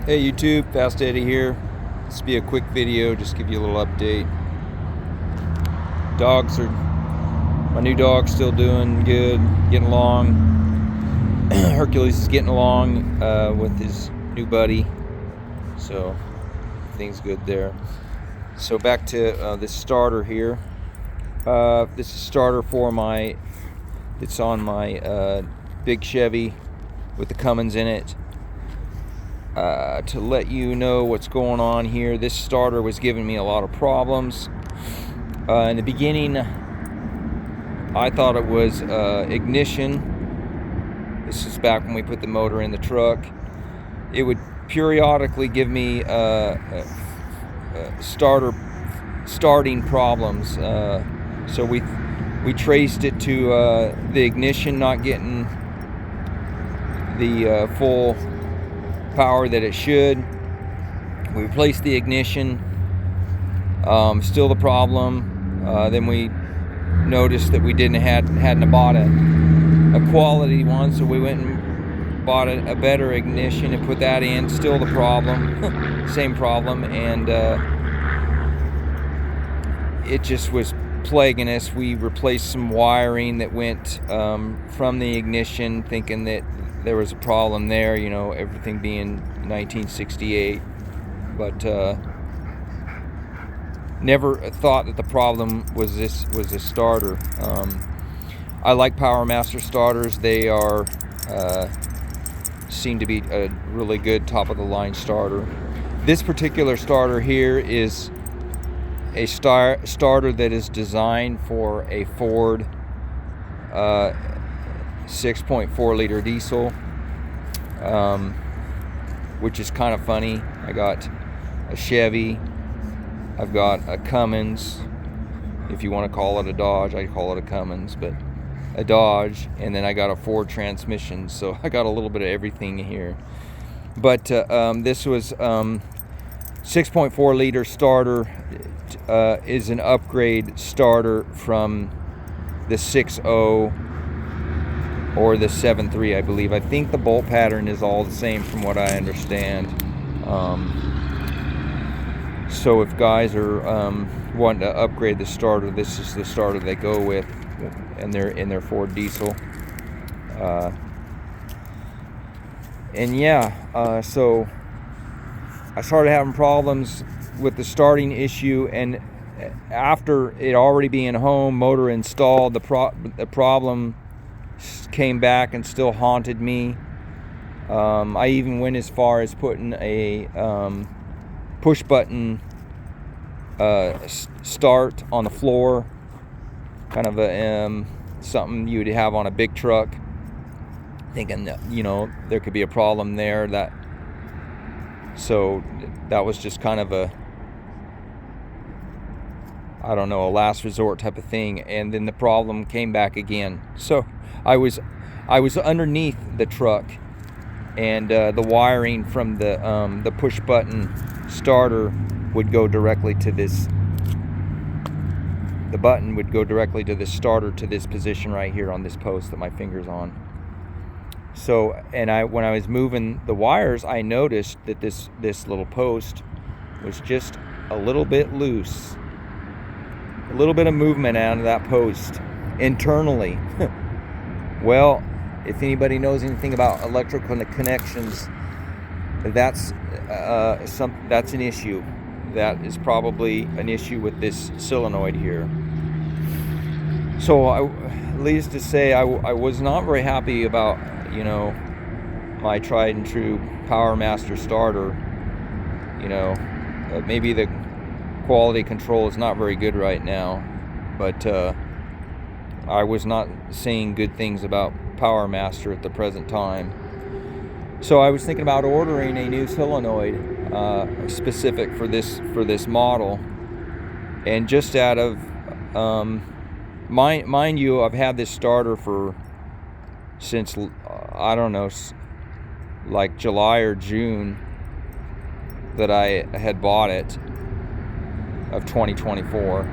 Hey YouTube, Fast Eddie here. This will be a quick video, just give you a little update. My new dog's still doing good, getting along. Hercules is getting along with his new buddy, so everything's good there. So back to this starter here. This is a starter for it's on my big Chevy with the Cummins in it. To let you know what's going on here, this starter was giving me a lot of problems. In the beginning, I thought it was ignition. This is back when we put the motor in the truck. It would periodically give me starting problems. So we traced it to the ignition not getting the full power that it should. We replaced the ignition, still the problem. Then we noticed that we hadn't bought a quality one, so we went and bought a better ignition and put that in. Still the problem. Same problem, and it just was plaguing us. We replaced some wiring that went from the ignition, thinking that there was a problem there, you know, everything being 1968, but never thought that the problem was this starter. I like PowerMaster starters. They are seem to be a really good top of the line starter. This particular starter here is a starter that is designed for a Ford 6.4 liter diesel, which is kind of funny. I got a Chevy, I've got a Cummins, if you want to call it a Dodge. I call it a Cummins, but a Dodge, and then I got a Ford transmission, so I got a little bit of everything here. But this was 6.4 liter starter, is an upgrade starter from the 6.0 or the 7.3, I believe. I think the bolt pattern is all the same from what I understand. So if guys are wanting to upgrade the starter, this is the starter they go with in their Ford diesel. And yeah, so I started having problems with the starting issue, and after it already being home, motor installed, the problem came back and still haunted me. I even went as far as putting a push button start on the floor, kind of a something you would have on a big truck, thinking that, you know, there could be a problem there. So that was just kind of a, I don't know, a last resort type of thing. And then the problem came back again. So I was underneath the truck, and the wiring from the push button starter would go directly to this. The button would go directly to the starter, to this position right here on this post that my finger's on. So, and when I was moving the wires, I noticed that this little post was just a little bit loose. A little bit of movement out of that post internally. Well, if anybody knows anything about electrical connections, that's an issue. That is probably an issue with this solenoid here. So, needless to say, I was not very happy about, you know, my tried and true PowerMaster starter. You know, maybe the quality control is not very good right now, but I was not seeing good things about PowerMaster at the present time. So I was thinking about ordering a new solenoid specific for this model, and just out of mind you, I've had this starter since I don't know, like July or June that I had bought it, of 2024.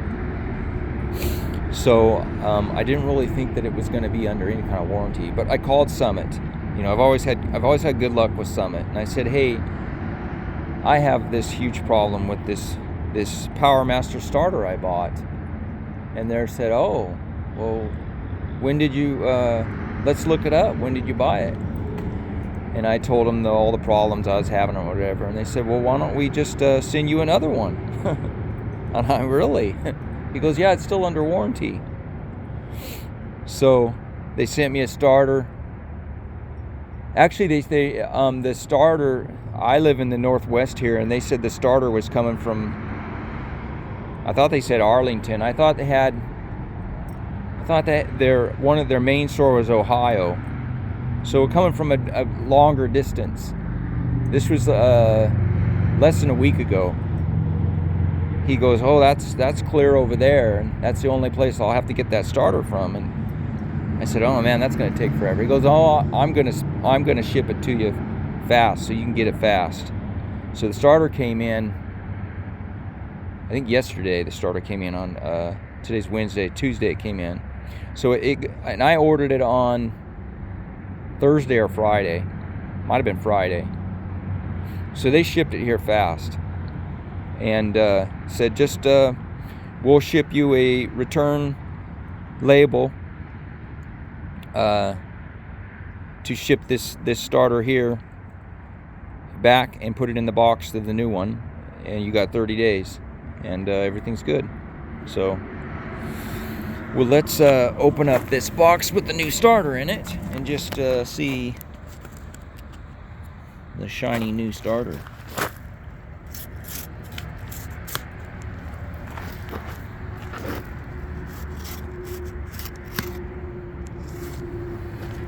So I didn't really think that it was going to be under any kind of warranty, but I called Summit. You know, I've always had good luck with Summit, and I said, hey, I have this huge problem with this Power Master starter I bought. And they said, oh, well, when did you, let's look it up. When did you buy it? And I told them all the problems I was having or whatever. And they said, well, why don't we just send you another one? And I really? He goes, yeah, it's still under warranty. So they sent me a starter. Actually, the starter, I live in the Northwest here, and they said the starter was coming from, I thought they said Arlington. I thought that one of their main store was Ohio. So coming from a longer distance. This was less than a week ago. He goes, oh, that's clear over there, and that's the only place I'll have to get that starter from. And I said, oh man, that's going to take forever. He goes, oh, I'm gonna ship it to you fast, so you can get it fast. So the starter came in, I think yesterday. The starter came in on today's Wednesday. Tuesday it came in. So and I ordered it on Thursday or Friday. Might have been Friday. So they shipped it here fast. And said, just we'll ship you a return label to ship this starter here back and put it in the box to the new one, and you got 30 days, and everything's good. So, well, let's open up this box with the new starter in it and just see the shiny new starter.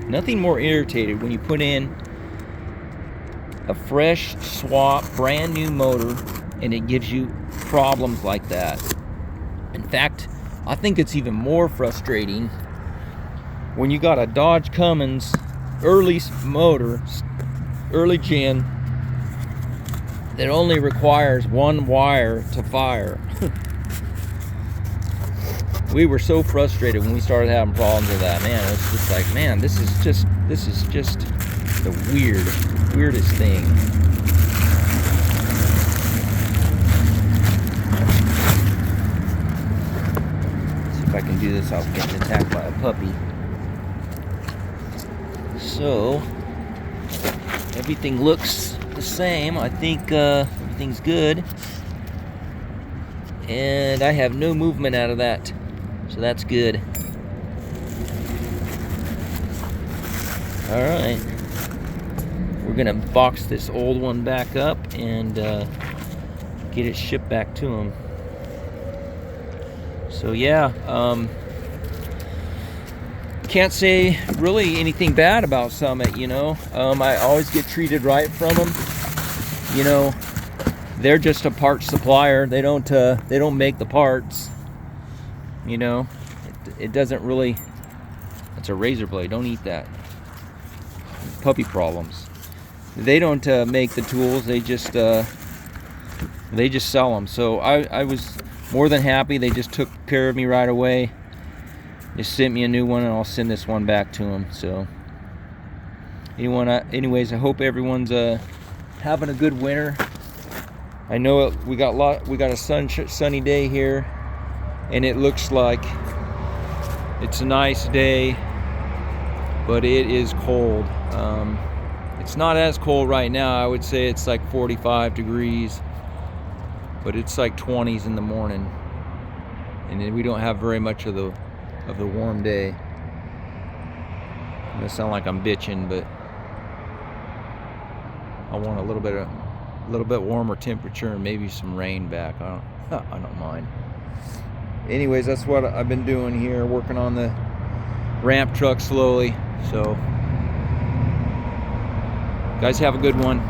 Nothing more irritated when you put in a fresh swap, brand new motor, and it gives you problems like that. In fact, I think it's even more frustrating when you got a Dodge Cummins early motor, early gen, that only requires one wire to fire. We were so frustrated when we started having problems with that. Man, it's just like, man, this is just the weirdest thing. Let's see if I can do this without getting attacked by a puppy. So everything looks the same. I think everything's good, and I have no movement out of that. So that's good. Alright. We're going to box this old one back up and get it shipped back to him. So yeah, can't say really anything bad about Summit, you know. I always get treated right from them. You know, they're just a parts supplier. They don't make the parts. You know, it doesn't really, it's a razor blade, don't eat that. Puppy problems. They don't make the tools, they just sell them. So I was more than happy. They just took care of me right away. Just sent me a new one, and I'll send this one back to them. So anyways, I hope everyone's having a good winter. I know we got a sunny day here, and it looks like it's a nice day, but it is cold. It's not as cold right now. I would say it's like 45 degrees, but it's like 20s in the morning, and then we don't have very much of the warm day. I'm gonna sound like I'm bitching, but I want a little bit warmer temperature and maybe some rain back. I don't mind. Anyways, that's what I've been doing here, working on the ramp truck slowly. So, guys, have a good one.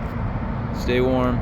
Stay warm.